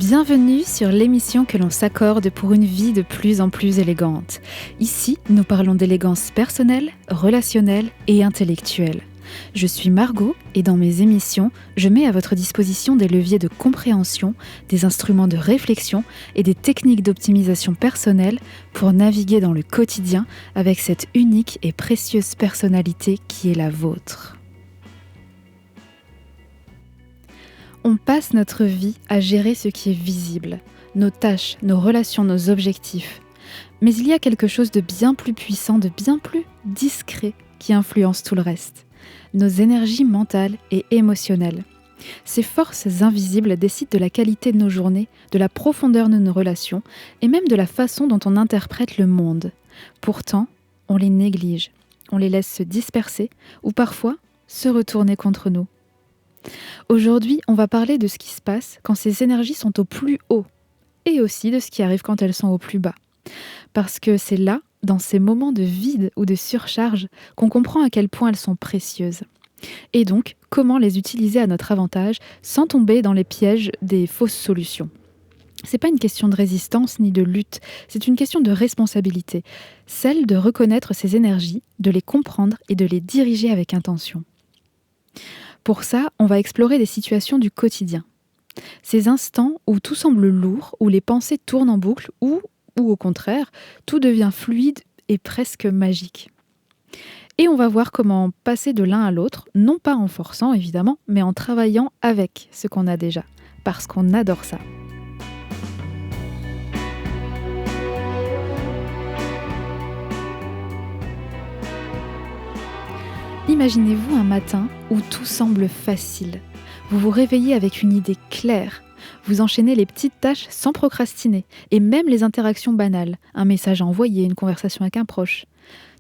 Bienvenue sur l'émission que l'on s'accorde pour une vie de plus en plus élégante. Ici, nous parlons d'élégance personnelle, relationnelle et intellectuelle. Je suis Margot et dans mes émissions, je mets à votre disposition des leviers de compréhension, des instruments de réflexion et des techniques d'optimisation personnelle pour naviguer dans le quotidien avec cette unique et précieuse personnalité qui est la vôtre. On passe notre vie à gérer ce qui est visible, nos tâches, nos relations, nos objectifs. Mais il y a quelque chose de bien plus puissant, de bien plus discret qui influence tout le reste. Nos énergies mentales et émotionnelles. Ces forces invisibles décident de la qualité de nos journées, de la profondeur de nos relations et même de la façon dont on interprète le monde. Pourtant, on les néglige, on les laisse se disperser ou parfois se retourner contre nous. Aujourd'hui, on va parler de ce qui se passe quand ces énergies sont au plus haut et aussi de ce qui arrive quand elles sont au plus bas. Parce que c'est là, dans ces moments de vide ou de surcharge, qu'on comprend à quel point elles sont précieuses. Et donc, comment les utiliser à notre avantage sans tomber dans les pièges des fausses solutions. C'est pas une question de résistance ni de lutte, c'est une question de responsabilité, celle de reconnaître ces énergies, de les comprendre et de les diriger avec intention. Pour ça, on va explorer des situations du quotidien. Ces instants où tout semble lourd, où les pensées tournent en boucle, ou au contraire, tout devient fluide et presque magique. Et on va voir comment passer de l'un à l'autre, non pas en forçant évidemment, mais en travaillant avec ce qu'on a déjà, parce qu'on adore ça. Imaginez-vous un matin où tout semble facile. Vous vous réveillez avec une idée claire. Vous enchaînez les petites tâches sans procrastiner, et même les interactions banales, un message à envoyer, une conversation avec un proche.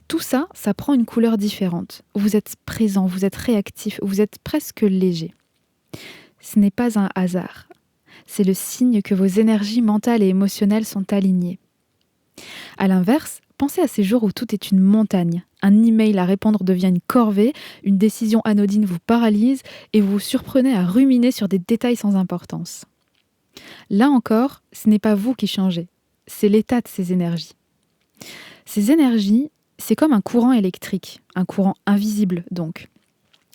Tout ça, ça prend une couleur différente. Vous êtes présent, vous êtes réactif, vous êtes presque léger. Ce n'est pas un hasard. C'est le signe que vos énergies mentales et émotionnelles sont alignées. À l'inverse, pensez à ces jours où tout est une montagne. Un email à répondre devient une corvée, une décision anodine vous paralyse et vous vous surprenez à ruminer sur des détails sans importance. Là encore, ce n'est pas vous qui changez, c'est l'état de ces énergies. Ces énergies, c'est comme un courant électrique, un courant invisible donc.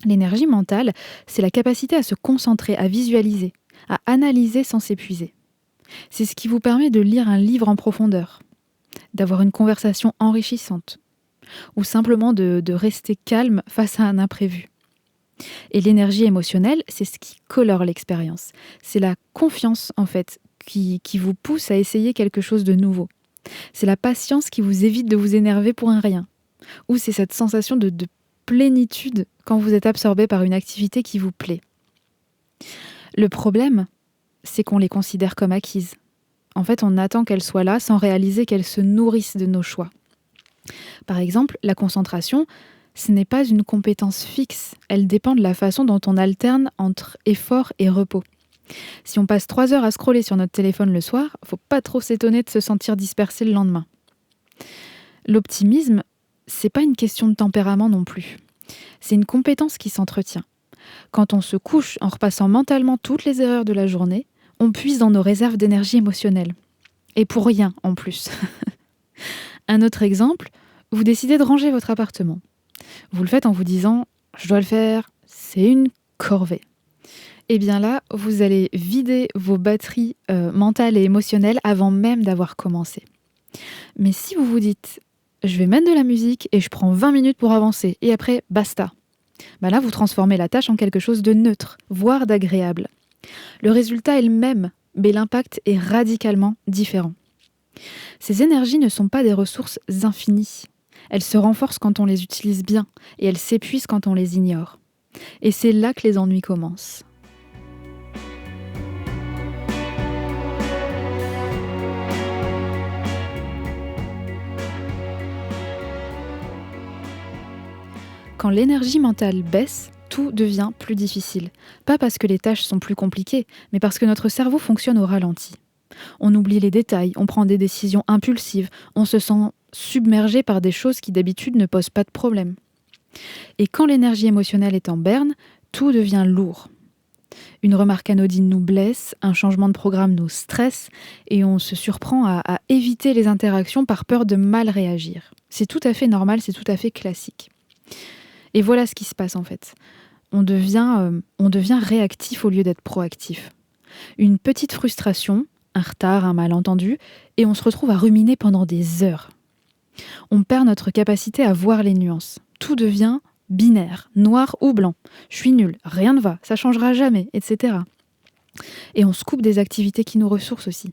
L'énergie mentale, c'est la capacité à se concentrer, à visualiser, à analyser sans s'épuiser. C'est ce qui vous permet de lire un livre en profondeur, d'avoir une conversation enrichissante, ou simplement de rester calme face à un imprévu. Et l'énergie émotionnelle, c'est ce qui colore l'expérience. C'est la confiance, en fait, qui vous pousse à essayer quelque chose de nouveau. C'est la patience qui vous évite de vous énerver pour un rien. Ou c'est cette sensation de plénitude quand vous êtes absorbé par une activité qui vous plaît. Le problème, c'est qu'on les considère comme acquises. En fait, on attend qu'elles soient là sans réaliser qu'elles se nourrissent de nos choix. Par exemple, la concentration, ce n'est pas une compétence fixe. Elle dépend de la façon dont on alterne entre effort et repos. Si on passe 3 heures à scroller sur notre téléphone le soir, faut pas trop s'étonner de se sentir dispersé le lendemain. L'optimisme, c'est pas une question de tempérament non plus. C'est une compétence qui s'entretient. Quand on se couche en repassant mentalement toutes les erreurs de la journée, on puise dans nos réserves d'énergie émotionnelle. Et pour rien en plus. Un autre exemple, vous décidez de ranger votre appartement. Vous le faites en vous disant « je dois le faire, c'est une corvée ». Et bien là, vous allez vider vos batteries mentales et émotionnelles avant même d'avoir commencé. Mais si vous vous dites « je vais mettre de la musique et je prends 20 minutes pour avancer et après, basta », là, vous transformez la tâche en quelque chose de neutre, voire d'agréable. Le résultat est le même, mais l'impact est radicalement différent. Ces énergies ne sont pas des ressources infinies. Elles se renforcent quand on les utilise bien et elles s'épuisent quand on les ignore. Et c'est là que les ennuis commencent. Quand l'énergie mentale baisse, tout devient plus difficile. Pas parce que les tâches sont plus compliquées, mais parce que notre cerveau fonctionne au ralenti. On oublie les détails, on prend des décisions impulsives, on se sent submergé par des choses qui d'habitude ne posent pas de problème. Et quand l'énergie émotionnelle est en berne, tout devient lourd. Une remarque anodine nous blesse, un changement de programme nous stresse et on se surprend à éviter les interactions par peur de mal réagir. C'est tout à fait normal, c'est tout à fait classique. Et voilà ce qui se passe en fait. On devient réactif au lieu d'être proactif. Une petite frustration, un retard, un malentendu, et on se retrouve à ruminer pendant des heures. On perd notre capacité à voir les nuances. Tout devient binaire, noir ou blanc. Je suis nul, rien ne va, ça changera jamais, etc. Et on se coupe des activités qui nous ressourcent aussi.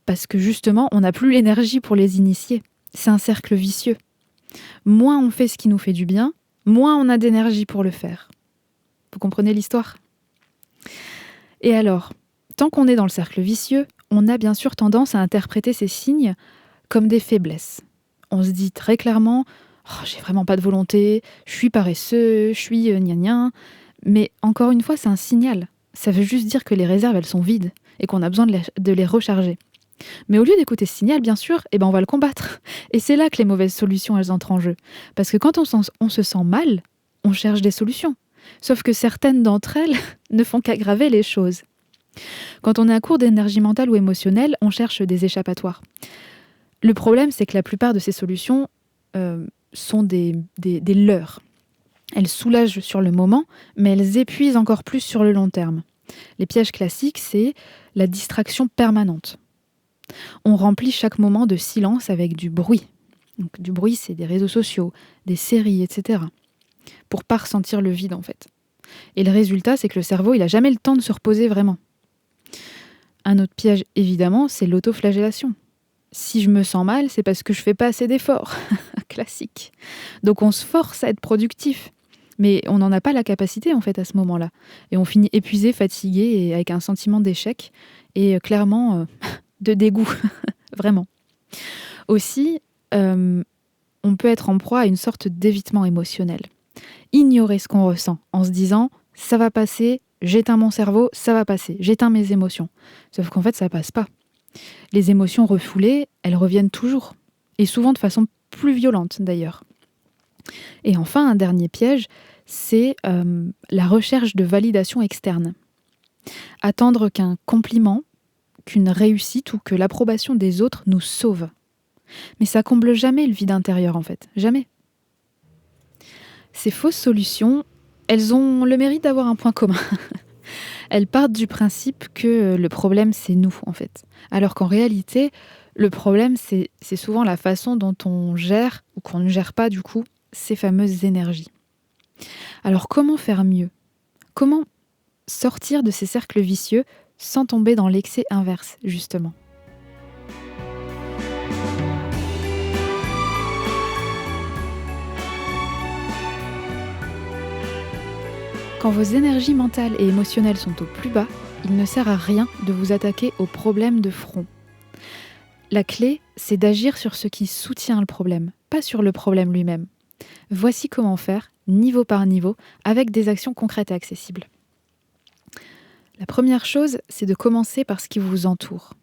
Parce que justement, on n'a plus l'énergie pour les initier. C'est un cercle vicieux. Moins on fait ce qui nous fait du bien, moins on a d'énergie pour le faire. Vous comprenez l'histoire ? Et alors, tant qu'on est dans le cercle vicieux, on a bien sûr tendance à interpréter ces signes comme des faiblesses. On se dit très clairement « Oh, j'ai vraiment pas de volonté, je suis paresseux, je suis gna gna ». Mais encore une fois, c'est un signal. Ça veut juste dire que les réserves, elles sont vides et qu'on a besoin de les recharger. Mais au lieu d'écouter ce signal, bien sûr, on va le combattre. Et c'est là que les mauvaises solutions, elles entrent en jeu. Parce que quand on se sent mal, on cherche des solutions. Sauf que certaines d'entre elles ne font qu'aggraver les choses. Quand on est à court d'énergie mentale ou émotionnelle, on cherche des échappatoires. Le problème, c'est que la plupart de ces solutions sont des leurres. Elles soulagent sur le moment, mais elles épuisent encore plus sur le long terme. Les pièges classiques, c'est la distraction permanente. On remplit chaque moment de silence avec du bruit. Donc, du bruit, c'est des réseaux sociaux, des séries, etc. Pour pas ressentir le vide, en fait. Et le résultat, c'est que le cerveau, il n'a jamais le temps de se reposer vraiment. Un autre piège, évidemment, c'est l'autoflagellation. Si je me sens mal, c'est parce que je fais pas assez d'efforts. Classique. Donc on se force à être productif. Mais on n'en a pas la capacité, en fait, à ce moment-là. Et on finit épuisé, fatigué, et avec un sentiment d'échec. Et clairement, de dégoût. Vraiment. Aussi, on peut être en proie à une sorte d'évitement émotionnel. Ignorer ce qu'on ressent en se disant « ça va passer, j'éteins mon cerveau, ça va passer, j'éteins mes émotions ». Sauf qu'en fait, ça passe pas. Les émotions refoulées, elles reviennent toujours. Et souvent de façon plus violente, d'ailleurs. Et enfin, un dernier piège, c'est la recherche de validation externe. Attendre qu'un compliment, qu'une réussite ou que l'approbation des autres nous sauve. Mais ça comble jamais le vide intérieur, en fait. Jamais. Ces fausses solutions, elles ont le mérite d'avoir un point commun. Elles partent du principe que le problème, c'est nous, en fait. Alors qu'en réalité, le problème, c'est souvent la façon dont on gère, ou qu'on ne gère pas, du coup, ces fameuses énergies. Alors, comment faire mieux ? Comment sortir de ces cercles vicieux sans tomber dans l'excès inverse, justement ? Quand vos énergies mentales et émotionnelles sont au plus bas, il ne sert à rien de vous attaquer au problème de front. La clé, c'est d'agir sur ce qui soutient le problème, pas sur le problème lui-même. Voici comment faire, niveau par niveau, avec des actions concrètes et accessibles. La première chose, c'est de commencer par ce qui vous entoure.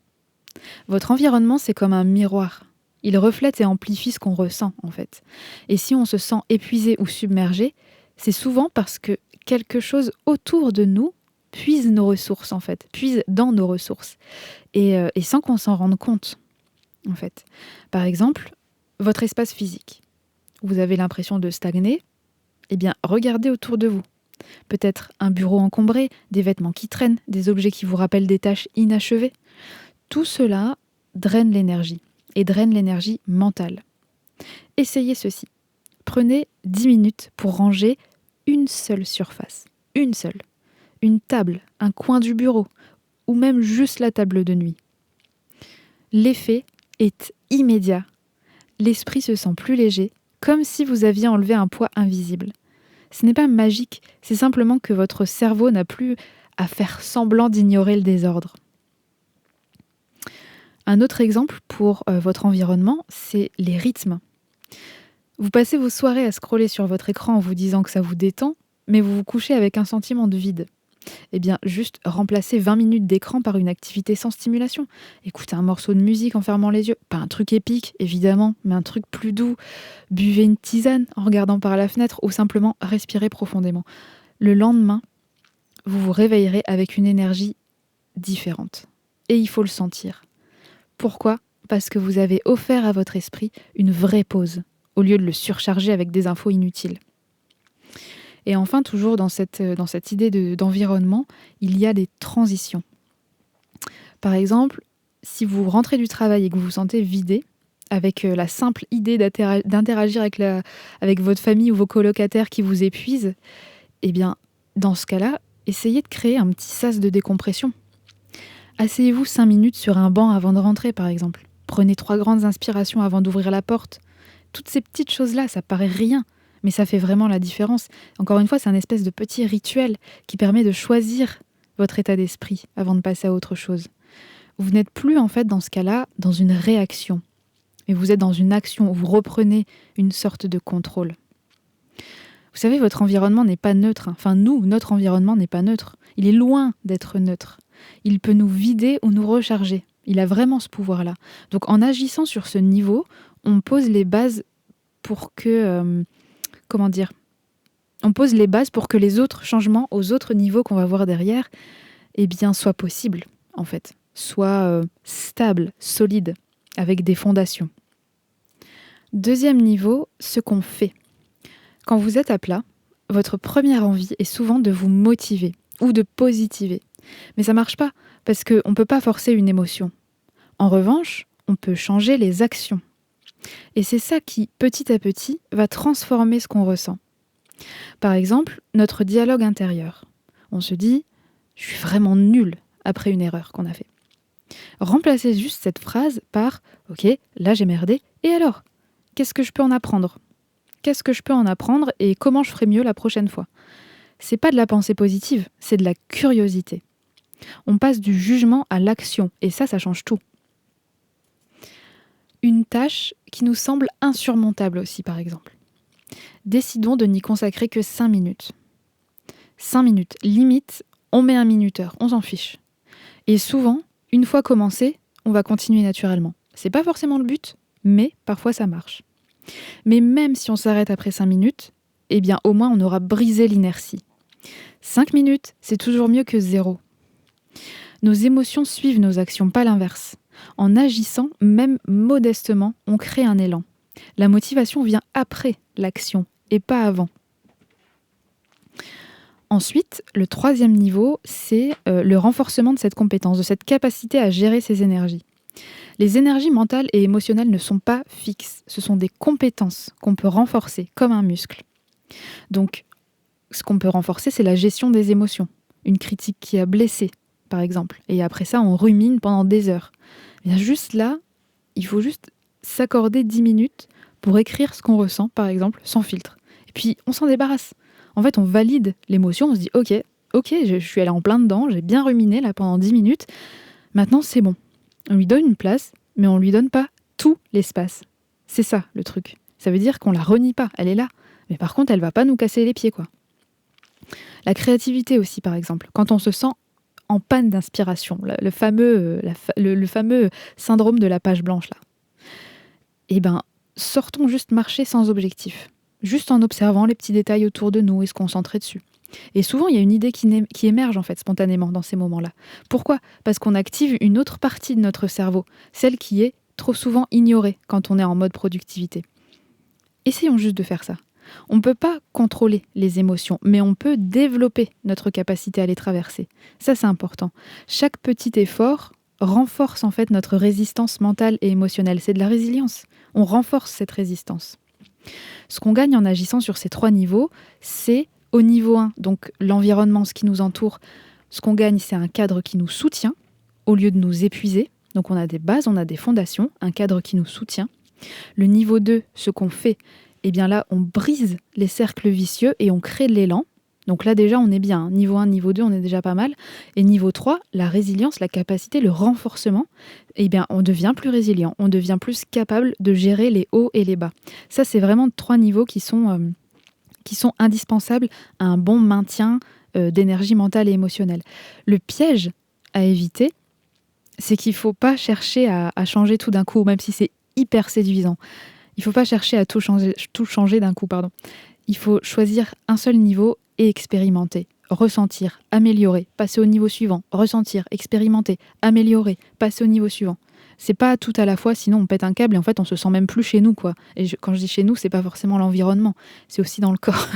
Votre environnement, c'est comme un miroir. Il reflète et amplifie ce qu'on ressent, en fait. Et si on se sent épuisé ou submergé, c'est souvent parce que quelque chose autour de nous puise nos ressources, en fait, puise dans nos ressources, et sans qu'on s'en rende compte, en fait. Par exemple, votre espace physique. Vous avez l'impression de stagner, eh bien, regardez autour de vous. Peut-être un bureau encombré, des vêtements qui traînent, des objets qui vous rappellent des tâches inachevées. Tout cela draine l'énergie, et draine l'énergie mentale. Essayez ceci. Prenez 10 minutes pour ranger une seule surface. Une seule. Une table, un coin du bureau, ou même juste la table de nuit. L'effet est immédiat. L'esprit se sent plus léger, comme si vous aviez enlevé un poids invisible. Ce n'est pas magique, c'est simplement que votre cerveau n'a plus à faire semblant d'ignorer le désordre. Un autre exemple pour votre environnement, c'est les rythmes. Vous passez vos soirées à scroller sur votre écran en vous disant que ça vous détend, mais vous vous couchez avec un sentiment de vide. Eh bien, juste remplacez 20 minutes d'écran par une activité sans stimulation. Écoutez un morceau de musique en fermant les yeux. Pas un truc épique, évidemment, mais un truc plus doux. Buvez une tisane en regardant par la fenêtre ou simplement respirez profondément. Le lendemain, vous vous réveillerez avec une énergie différente. Et il faut le sentir. Pourquoi ? Parce que vous avez offert à votre esprit une vraie pause, au lieu de le surcharger avec des infos inutiles. Et enfin, toujours dans cette idée d'environnement, il y a des transitions. Par exemple, si vous rentrez du travail et que vous vous sentez vidé, avec la simple idée d'interagir avec votre famille ou vos colocataires qui vous épuisent, eh bien, dans ce cas-là, essayez de créer un petit sas de décompression. Asseyez-vous 5 minutes sur un banc avant de rentrer, par exemple. Prenez 3 grandes inspirations avant d'ouvrir la porte. Toutes ces petites choses-là, ça paraît rien, mais ça fait vraiment la différence. Encore une fois, c'est un espèce de petit rituel qui permet de choisir votre état d'esprit avant de passer à autre chose. Vous n'êtes plus, en fait, dans ce cas-là, dans une réaction. Mais vous êtes dans une action où vous reprenez une sorte de contrôle. Vous savez, votre environnement n'est pas neutre. Enfin, notre environnement n'est pas neutre. Il est loin d'être neutre. Il peut nous vider ou nous recharger. Il a vraiment ce pouvoir-là. Donc, en agissant sur ce niveau, on pose les bases pour que... On pose les bases pour que les autres changements aux autres niveaux qu'on va voir derrière, soient possibles, en fait. Soient stables, solides, avec des fondations. Deuxième niveau, ce qu'on fait. Quand vous êtes à plat, votre première envie est souvent de vous motiver ou de positiver. Mais ça ne marche pas, parce qu'on ne peut pas forcer une émotion. En revanche, on peut changer les actions. Et c'est ça qui, petit à petit, va transformer ce qu'on ressent. Par exemple, notre dialogue intérieur. On se dit « je suis vraiment nul » après une erreur qu'on a fait. Remplacez juste cette phrase par « ok, là j'ai merdé, et alors ? Qu'est-ce que je peux en apprendre ? Qu'est-ce que je peux en apprendre et comment je ferai mieux la prochaine fois ?» C'est pas de la pensée positive, c'est de la curiosité. On passe du jugement à l'action, et ça change tout. Une tâche qui nous semble insurmontable aussi, par exemple. Décidons de n'y consacrer que 5 minutes. 5 minutes, limite, on met un minuteur, on s'en fiche. Et souvent, une fois commencé, on va continuer naturellement. C'est pas forcément le but, mais parfois ça marche. Mais même si on s'arrête après 5 minutes, au moins on aura brisé l'inertie. 5 minutes, c'est toujours mieux que 0. Nos émotions suivent nos actions, pas l'inverse. En agissant, même modestement, on crée un élan. La motivation vient après l'action et pas avant. Ensuite, le 3e niveau, c'est le renforcement de cette compétence, de cette capacité à gérer ses énergies. Les énergies mentales et émotionnelles ne sont pas fixes, ce sont des compétences qu'on peut renforcer comme un muscle. Donc, ce qu'on peut renforcer, c'est la gestion des émotions. Une critique qui a blessé, par exemple. Et après ça, on rumine pendant des heures. Et juste là, il faut juste s'accorder 10 minutes pour écrire ce qu'on ressent, par exemple, sans filtre. Et puis, on s'en débarrasse. En fait, on valide l'émotion, on se dit « Ok, je suis allée en plein dedans, j'ai bien ruminé là pendant 10 minutes. Maintenant, c'est bon. » On lui donne une place, mais on ne lui donne pas tout l'espace. C'est ça, le truc. Ça veut dire qu'on la renie pas, elle est là. Mais par contre, elle va pas nous casser les pieds, quoi. La créativité aussi, par exemple. Quand on se sent en panne d'inspiration, le fameux syndrome de la page blanche, là. Sortons juste marcher sans objectif. Juste en observant les petits détails autour de nous et se concentrer dessus. Et souvent, il y a une idée qui émerge en fait spontanément dans ces moments-là. Pourquoi ? Parce qu'on active une autre partie de notre cerveau, celle qui est trop souvent ignorée quand on est en mode productivité. Essayons juste de faire ça. On ne peut pas contrôler les émotions, mais on peut développer notre capacité à les traverser. Ça, c'est important. Chaque petit effort renforce en fait notre résistance mentale et émotionnelle. C'est de la résilience. On renforce cette résistance. Ce qu'on gagne en agissant sur ces 3 niveaux, c'est au niveau 1, donc l'environnement, ce qui nous entoure. Ce qu'on gagne, c'est un cadre qui nous soutient au lieu de nous épuiser. Donc on a des bases, on a des fondations, un cadre qui nous soutient. Le niveau 2, ce qu'on fait, là, on brise les cercles vicieux et on crée de l'élan. Donc là, déjà, on est bien. Niveau 1, niveau 2, on est déjà pas mal. Et niveau 3, la résilience, la capacité, le renforcement, on devient plus résilient. On devient plus capable de gérer les hauts et les bas. Ça, c'est vraiment 3 niveaux qui sont indispensables à un bon maintien d'énergie mentale et émotionnelle. Le piège à éviter, c'est qu'il ne faut pas chercher à changer tout d'un coup, même si c'est hyper séduisant. Il ne faut pas chercher à tout changer d'un coup. Il faut choisir un seul niveau et expérimenter. ressentir, améliorer, passer au niveau suivant, ressentir, expérimenter, améliorer, passer au niveau suivant. C'est pas tout à la fois, sinon on pète un câble et en fait on se sent même plus chez nous, quoi. Et quand je dis chez nous, c'est pas forcément l'environnement, c'est aussi dans le corps.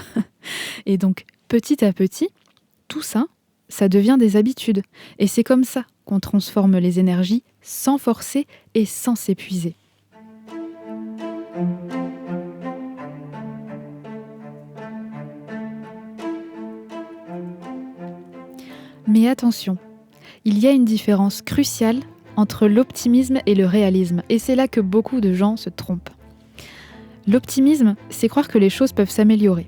Et donc petit à petit, tout ça, ça devient des habitudes. Et c'est comme ça qu'on transforme les énergies sans forcer et sans s'épuiser. Mais attention, il y a une différence cruciale entre l'optimisme et le réalisme, et c'est là que beaucoup de gens se trompent. L'optimisme, c'est croire que les choses peuvent s'améliorer.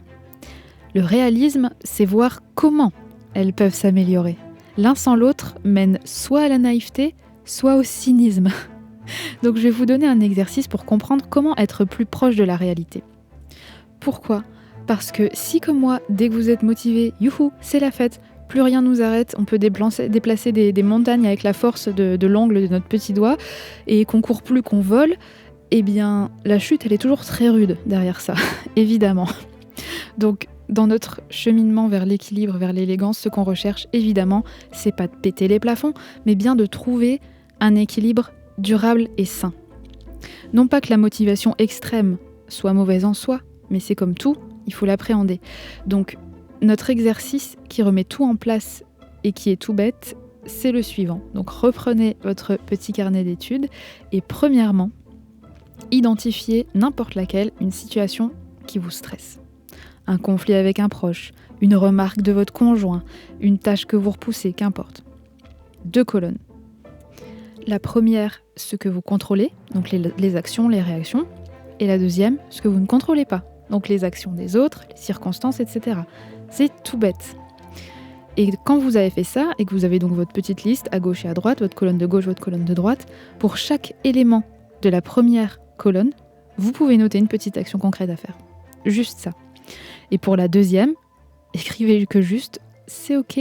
Le réalisme, c'est voir comment elles peuvent s'améliorer. L'un sans l'autre mène soit à la naïveté, soit au cynisme. Donc je vais vous donner un exercice pour comprendre comment être plus proche de la réalité. Pourquoi ? Parce que si comme moi, dès que vous êtes motivé, youhou, c'est la fête, plus rien nous arrête, on peut déplacer des montagnes avec la force de l'ongle de notre petit doigt, et qu'on court plus, qu'on vole, eh bien la chute elle est toujours très rude derrière ça, évidemment. Donc dans notre cheminement vers l'équilibre, vers l'élégance, ce qu'on recherche évidemment, c'est pas de péter les plafonds, mais bien de trouver un équilibre durable et sain. Non pas que la motivation extrême soit mauvaise en soi, mais c'est comme tout, il faut l'appréhender. Donc notre exercice qui remet tout en place et qui est tout bête, c'est le suivant. Donc reprenez votre petit carnet d'études et premièrement, identifiez n'importe laquelle une situation qui vous stresse. Un conflit avec un proche, une remarque de votre conjoint, une tâche que vous repoussez, qu'importe. 2 colonnes. La première, ce que vous contrôlez, donc les actions, les réactions. Et la deuxième, ce que vous ne contrôlez pas, donc les actions des autres, les circonstances, etc. C'est tout bête. Et quand vous avez fait ça, et que vous avez donc votre petite liste à gauche et à droite, votre colonne de gauche, votre colonne de droite, pour chaque élément de la première colonne, vous pouvez noter une petite action concrète à faire. Juste ça. Et pour la deuxième, écrivez que juste, c'est ok,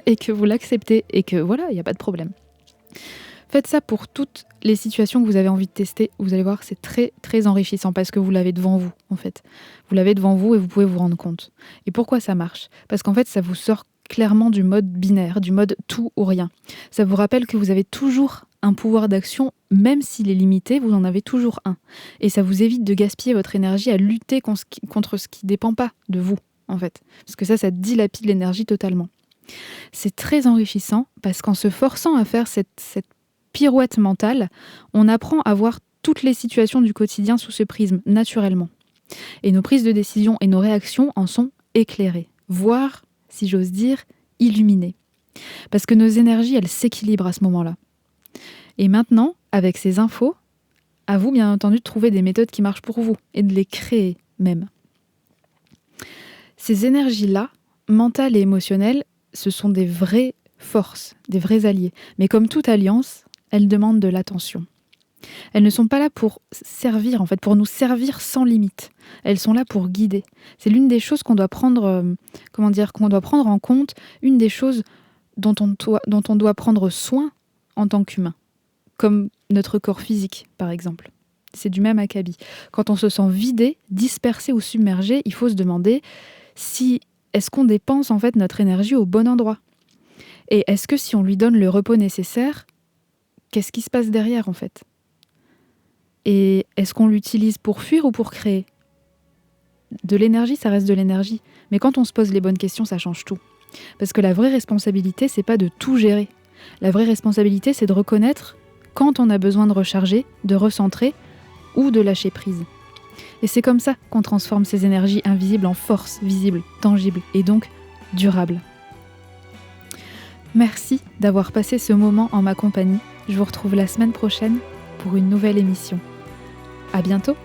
et que vous l'acceptez, et que voilà, il n'y a pas de problème. Faites ça pour toutes les situations que vous avez envie de tester. Vous allez voir, c'est très, très enrichissant parce que vous l'avez devant vous, en fait. Vous l'avez devant vous et vous pouvez vous rendre compte. Et pourquoi ça marche ? Parce qu'en fait, ça vous sort clairement du mode binaire, du mode tout ou rien. Ça vous rappelle que vous avez toujours un pouvoir d'action, même s'il est limité, vous en avez toujours un. Et ça vous évite de gaspiller votre énergie à lutter contre ce qui ne dépend pas de vous, en fait. Parce que ça dilapide l'énergie totalement. C'est très enrichissant parce qu'en se forçant à faire cette pirouette mentale, on apprend à voir toutes les situations du quotidien sous ce prisme, naturellement. Et nos prises de décision et nos réactions en sont éclairées, voire, si j'ose dire, illuminées. Parce que nos énergies, elles s'équilibrent à ce moment-là. Et maintenant, avec ces infos, à vous, bien entendu, de trouver des méthodes qui marchent pour vous, et de les créer même. Ces énergies-là, mentales et émotionnelles, ce sont des vraies forces, des vrais alliés. Mais comme toute alliance, elles demandent de l'attention. Elles ne sont pas là pour servir, en fait, pour nous servir sans limite. Elles sont là pour guider. C'est l'une des choses qu'on doit prendre, qu'on doit prendre en compte, une des choses dont on doit prendre soin en tant qu'humain, comme notre corps physique, par exemple. C'est du même acabit. Quand on se sent vidé, dispersé ou submergé, il faut se demander est-ce qu'on dépense en fait notre énergie au bon endroit ? Et est-ce que si on lui donne le repos nécessaire, qu'est-ce qui se passe derrière en fait ? Et est-ce qu'on l'utilise pour fuir ou pour créer ? De l'énergie, ça reste de l'énergie. Mais quand on se pose les bonnes questions, ça change tout. Parce que la vraie responsabilité, c'est pas de tout gérer. La vraie responsabilité, c'est de reconnaître quand on a besoin de recharger, de recentrer ou de lâcher prise. Et c'est comme ça qu'on transforme ces énergies invisibles en forces visibles, tangibles et donc durables. Merci d'avoir passé ce moment en ma compagnie. Je vous retrouve la semaine prochaine pour une nouvelle émission. À bientôt!